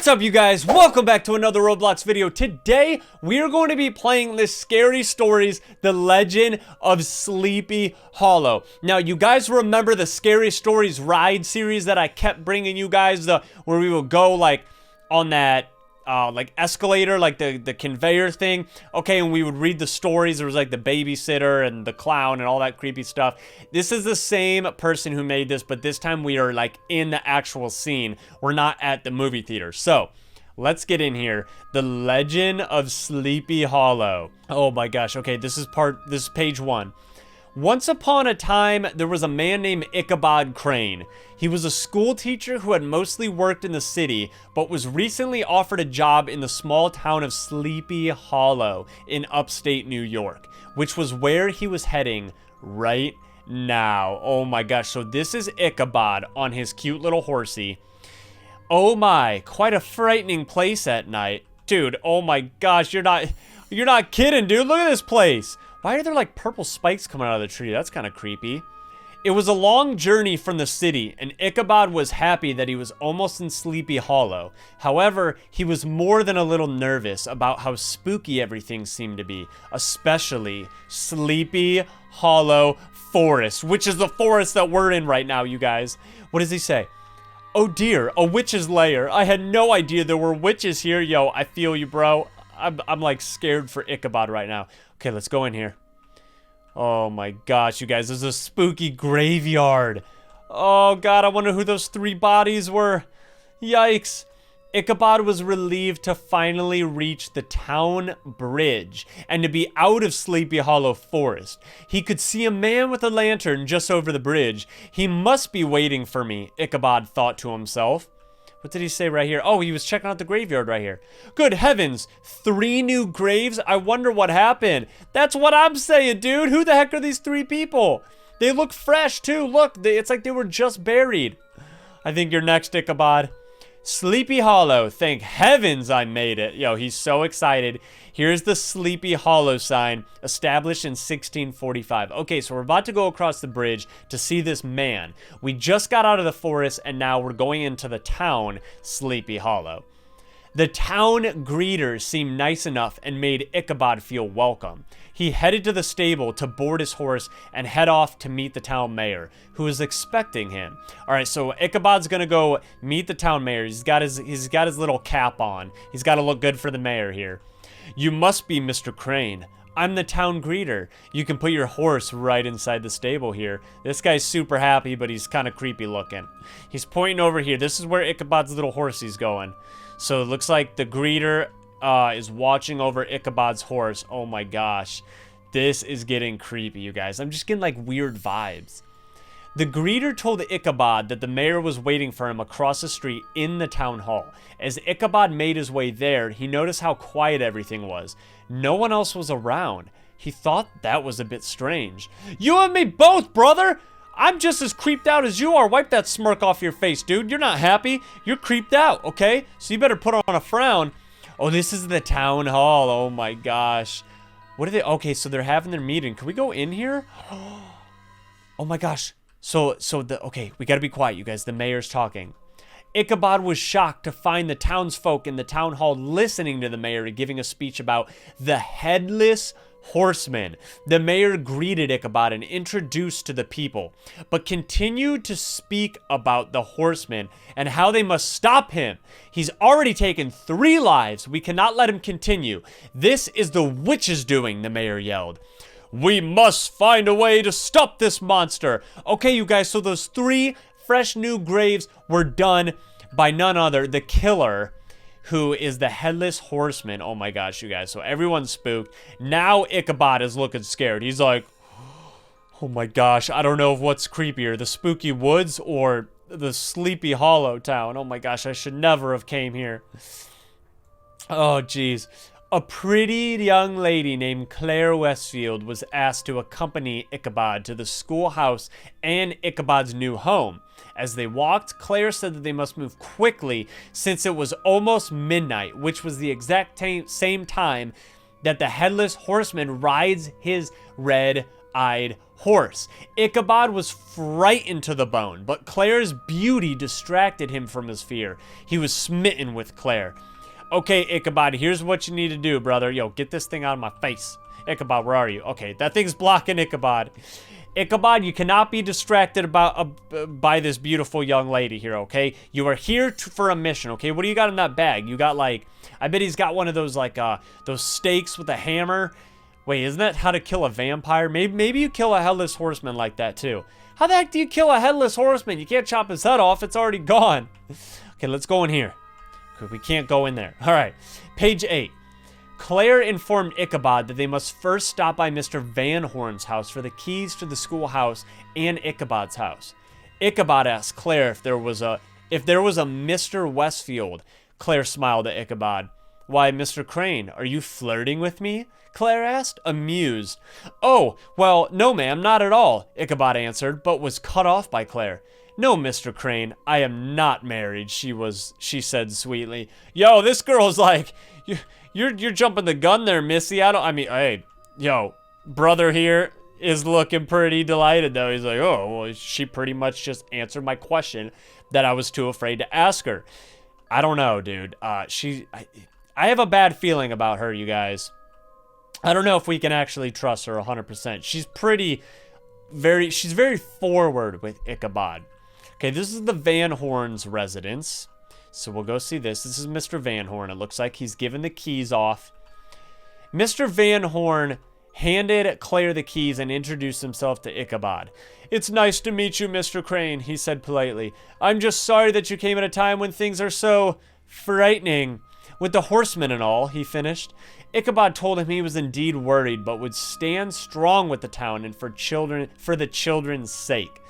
What's up, you guys? Welcome back to another Roblox video. Today, we are going to be playing this Scary Stories, The Legend of Sleepy Hollow. Now, you guys remember the Scary Stories ride series that I kept bringing you guys, where we would go, like, on that, like, escalator, like the conveyor thing. Okay, and we would read the stories. There was, like, the babysitter and the clown and all that creepy stuff. This is the same person who made this, but this time we are, like, in the actual scene. We're not at the movie theater. So, let's get in here. The Legend of Sleepy Hollow. Oh my gosh. Okay, this is page 1. Once upon a time, there was a man named Ichabod Crane. He was a school teacher who had mostly worked in the city, but was recently offered a job in the small town of Sleepy Hollow in upstate New York, which was where he was heading right now. Oh my gosh, so this is Ichabod on his cute little horsey. Oh my, quite a frightening place at night. Dude, oh my gosh, you're not kidding, dude. Look at this place. Why are there like purple spikes coming out of the tree? That's kind of creepy. It was a long journey from the city, and Ichabod was happy that he was almost in Sleepy Hollow. However, he was more than a little nervous about how spooky everything seemed to be, especially Sleepy Hollow Forest, which is the forest that we're in right now, you guys. What does he say? Oh dear, a witch's lair. I had no idea there were witches here. Yo, I feel you, bro. I'm like scared for Ichabod right now. Okay, let's go in here. Oh my gosh, you guys, there's a spooky graveyard. Oh god, I wonder who those 3 bodies were. Yikes. Ichabod was relieved to finally reach the town bridge and to be out of Sleepy Hollow Forest. He could see a man with a lantern just over the bridge. He must be waiting for me, Ichabod thought to himself. What did he say right here? Oh, he was checking out the graveyard right here. Good heavens, 3 new graves? I wonder what happened. That's what I'm saying, dude. Who the heck are these 3 people? They look fresh, too. Look, it's like they were just buried. I think you're next, Ichabod. Sleepy Hollow. Thank heavens I made it. Yo, he's so excited. Here's the Sleepy Hollow sign, established in 1645. Okay, so we're about to go across the bridge to see this man. We just got out of the forest, and now we're going into the town, Sleepy Hollow. The town greeters seemed nice enough and made Ichabod feel welcome. He headed to the stable to board his horse and head off to meet the town mayor, who was expecting him. All right, so Ichabod's gonna go meet the town mayor. He's got his little cap on. He's got to look good for the mayor here. You must be Mr. Crane. I'm the town greeter. You can put your horse right inside the stable here. This guy's super happy, but he's kind of creepy looking. He's pointing over here. This is where Ichabod's little horsey's going. So it looks like the greeter is watching over Ichabod's horse. Oh my gosh. This is getting creepy, you guys. I'm just getting like weird vibes. The greeter told Ichabod that the mayor was waiting for him across the street in the town hall. As Ichabod made his way there, he noticed how quiet everything was. No one else was around. He thought that was a bit strange. You and me both, brother! I'm just as creeped out as you are. Wipe that smirk off your face, dude. You're not happy. You're creeped out, okay? So you better put on a frown. Oh, this is the town hall. Oh my gosh. What are they? Okay, so they're having their meeting. Can we go in here? Oh my gosh. Okay, we gotta be quiet, you guys. The mayor's talking. Ichabod was shocked to find the townsfolk in the town hall listening to the mayor giving a speech about the Headless Horseman. The mayor greeted Ichabod and introduced to the people, but continued to speak about the horseman and how they must stop him. He's already taken 3 lives. We cannot let him continue. This is the witch's doing, the mayor yelled. We must find a way to stop this monster. Okay, you guys, so those 3 fresh new graves were done by none other, the killer, who is the Headless Horseman. Oh my gosh, you guys. So everyone's spooked. Now Ichabod is looking scared. He's like, oh my gosh, I don't know what's creepier, the spooky woods or the Sleepy Hollow town. Oh my gosh, I should never have came here. Oh, geez. A pretty young lady named Claire Westfield was asked to accompany Ichabod to the schoolhouse and Ichabod's new home. As they walked, Claire said that they must move quickly since it was almost midnight, which was the exact same time that the Headless Horseman rides his red one-eyed horse. Ichabod was frightened to the bone, but Claire's beauty distracted him from his fear. He was smitten with Claire. Okay, Ichabod, here's what you need to do, brother. Yo, get this thing out of my face. Ichabod, where are you? Okay, that thing's blocking Ichabod. Ichabod, you cannot be distracted by this beautiful young lady here, okay? You are here for a mission, okay? What do you got in that bag? You got, like, I bet he's got one of those, like, those stakes with a hammer. Wait, isn't that how to kill a vampire? Maybe you kill a Headless Horseman like that, too. How the heck do you kill a Headless Horseman? You can't chop his head off. It's already gone. Okay, let's go in here. We can't go in there. All right, page 8. Claire informed Ichabod that they must first stop by Mr. Van Horn's house for the keys to the schoolhouse and Ichabod's house. Ichabod asked Claire if there was a Mr. Westfield. Claire smiled at Ichabod. Why, Mr. Crane, are you flirting with me? Claire asked, amused. Oh, well, no, ma'am, not at all, Ichabod answered, but was cut off by Claire. No, Mr. Crane, I am not married, she said sweetly. Yo, this girl's like, you're jumping the gun there, Missy. Hey, yo, brother here is looking pretty delighted, though. He's like, oh, well, she pretty much just answered my question that I was too afraid to ask her. I don't know, dude. I have a bad feeling about her, you guys. I don't know if we can actually trust her 100%. She's very forward with Ichabod. Okay, this is the Van Horn's residence. So we'll go see this. This is Mr. Van Horn. It looks like he's given the keys off. Mr. Van Horn handed Claire the keys and introduced himself to Ichabod. It's nice to meet you, Mr. Crane, he said politely. I'm just sorry that you came at a time when things are so frightening. With the horsemen and all, he finished. Ichabod told him he was indeed worried, but would stand strong with the town and for the children's sake.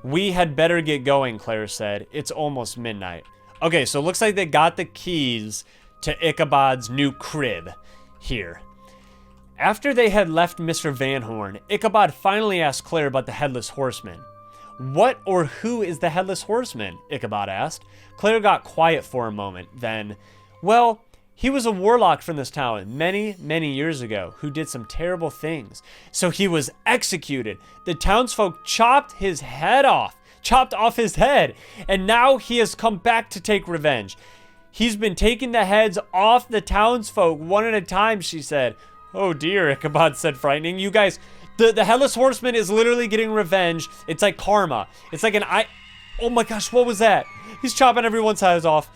We had better get going, Claire said. It's almost midnight. Okay, so it looks like they got the keys to Ichabod's new crib here. After they had left Mr. Van Horn, Ichabod finally asked Claire about the Headless Horseman. What or who is the Headless Horseman? Ichabod asked. Claire got quiet for a moment, then, well, he was a warlock from this town many, many years ago who did some terrible things. So he was executed. The townsfolk chopped off his head, and now he has come back to take revenge. He's been taking the heads off the townsfolk one at a time, she said. Oh dear, Ichabod said, frightening. You guys, the Headless Horseman is literally getting revenge. It's like karma. It's like oh my gosh, what was that? He's chopping everyone's heads off.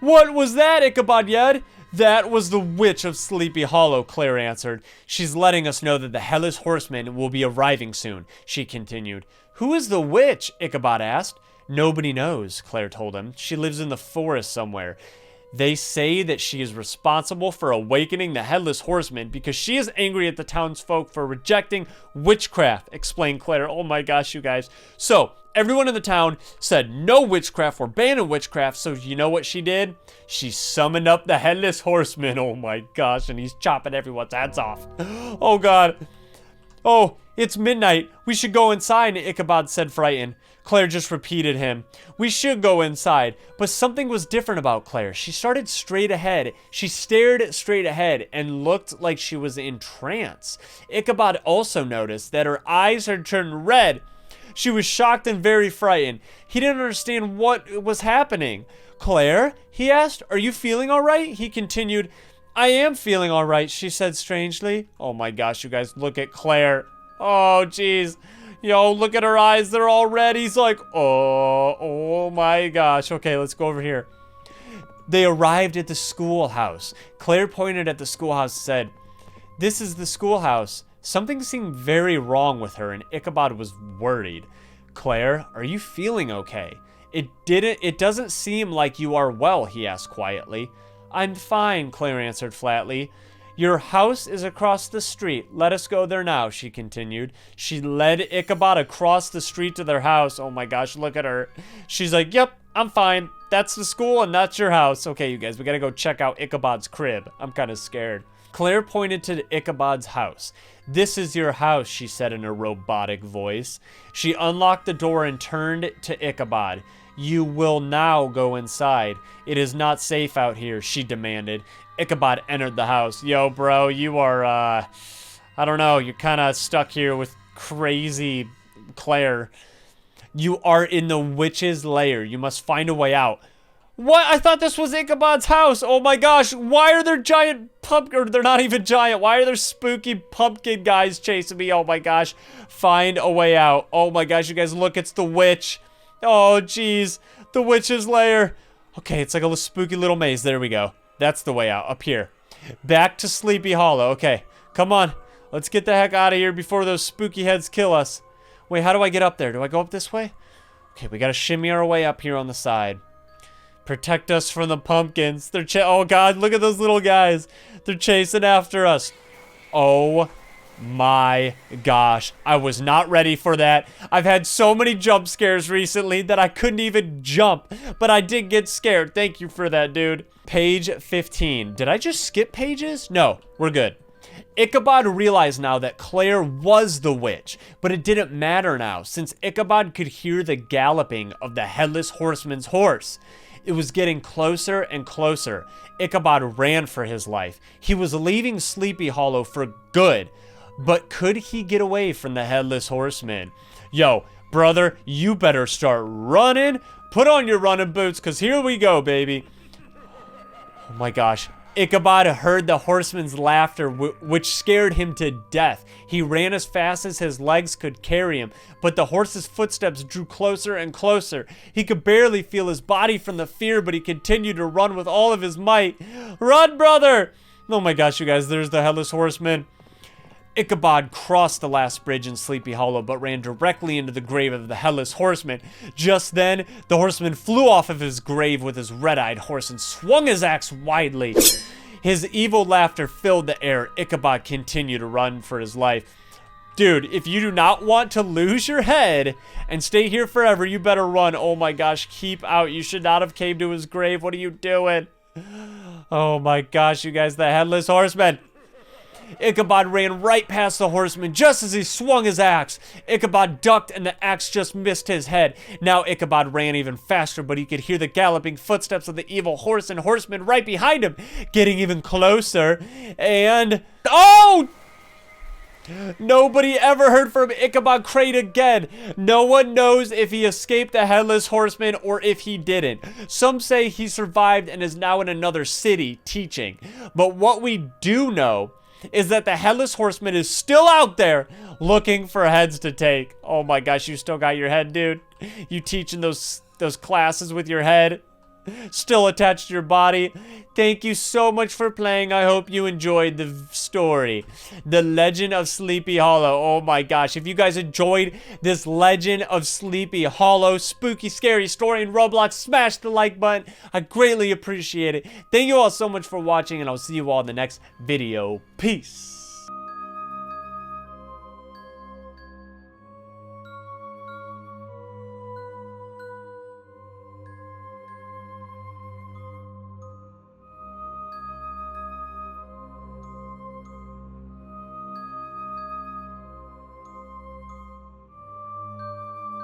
What was that, Ichabod yelled. That was the witch of Sleepy Hollow, Claire answered. She's letting us know that the Headless Horseman will be arriving soon, she continued. Who is the witch? Ichabod asked. Nobody knows, Claire told him. She lives in the forest somewhere. They say that she is responsible for awakening the Headless Horseman because she is angry at the townsfolk for rejecting witchcraft, explained Claire. Oh my gosh, you guys. So, everyone in the town said no witchcraft or banning witchcraft, so you know what she did? She summoned up the Headless Horseman. Oh my gosh, and he's chopping everyone's heads off. Oh God. Oh, it's midnight. We should go inside, Ichabod said, frightened. Claire just repeated him. We should go inside. But something was different about Claire. She started straight ahead. She stared straight ahead and looked like she was in trance. Ichabod also noticed that her eyes had turned red. She was shocked and very frightened. He didn't understand what was happening. Claire, he asked, are you feeling all right? He continued, I am feeling all right, she said strangely. Oh my gosh, you guys, look at Claire. Oh, jeez. Yo, look at her eyes. They're all red. He's like, oh my gosh. Okay, let's go over here. They arrived at the schoolhouse. Claire pointed at the schoolhouse and said, this is the schoolhouse. Something seemed very wrong with her, and Ichabod was worried. Claire, are you feeling okay? It doesn't seem like you are well, he asked quietly. I'm fine, Claire answered flatly. Your house is across the street. Let us go there now, she continued. She led Ichabod across the street to their house. Oh my gosh, look at her. She's like, yep, I'm fine. That's the school and that's your house. Okay, you guys, we gotta go check out Ichabod's crib. I'm kind of scared. Claire pointed to Ichabod's house. This is your house, she said in a robotic voice. She unlocked the door and turned to Ichabod. You will now go inside. It is not safe out here, she demanded. Ichabod entered the house. Yo, bro, you are, I don't know, you're kind of stuck here with crazy Claire. You are in the witch's lair. You must find a way out. What? I thought this was Ichabod's house. Oh my gosh. Why are there giant pumpkin? Or they're not even giant. Why are there spooky pumpkin guys chasing me? Oh my gosh. Find a way out. Oh my gosh, you guys, look. It's the witch. Oh, jeez. The witch's lair. Okay, it's like a spooky little maze. There we go. That's the way out. Up here. Back to Sleepy Hollow. Okay, come on. Let's get the heck out of here before those spooky heads kill us. Wait, how do I get up there? Do I go up this way? Okay, we gotta shimmy our way up here on the side. Protect us from the pumpkins. They're oh god, look at those little guys. They're chasing after us. Oh my gosh. I was not ready for that. I've had so many jump scares recently that I couldn't even jump. But I did get scared. Thank you for that, dude. Page 15. Did I just skip pages? No, we're good. Ichabod realized now that Claire was the witch, but it didn't matter now, since Ichabod could hear the galloping of the Headless Horseman's horse. It was getting closer and closer. Ichabod ran for his life. He was leaving Sleepy Hollow for good, but could he get away from the Headless Horseman? Yo, brother, you better start running. Put on your running boots, because here we go, baby. Oh my gosh. Ichabod heard the horseman's laughter, which scared him to death. He ran as fast as his legs could carry him, but the horse's footsteps drew closer and closer. He could barely feel his body from the fear, but he continued to run with all of his might. Run, brother! Oh my gosh, you guys, there's the Headless Horseman. Ichabod crossed the last bridge in Sleepy Hollow, but ran directly into the grave of the Headless Horseman. Just then, the horseman flew off of his grave with his red-eyed horse and swung his axe widely. His evil laughter filled the air. Ichabod continued to run for his life. Dude, if you do not want to lose your head and stay here forever, you better run. Oh my gosh, keep out. You should not have came to his grave. What are you doing? Oh my gosh, you guys, the Headless Horseman. Ichabod ran right past the horseman just as he swung his axe. Ichabod ducked and the axe just missed his head. Now Ichabod ran even faster, but he could hear the galloping footsteps of the evil horse and horseman right behind him, getting even closer. And... oh! Nobody ever heard from Ichabod Crate again. No one knows if he escaped the Headless Horseman or if he didn't. Some say he survived and is now in another city teaching. But what we do know is that the Headless Horseman is still out there looking for heads to take. Oh my gosh, you still got your head, dude? You teaching those classes with your head still attached to your body? Thank you so much for playing. I hope you enjoyed the story. The Legend of Sleepy Hollow. Oh my gosh, if you guys enjoyed this Legend of Sleepy Hollow spooky scary story in Roblox, smash the like button. I greatly appreciate it. Thank you all so much for watching, and I'll see you all in the next video. Peace.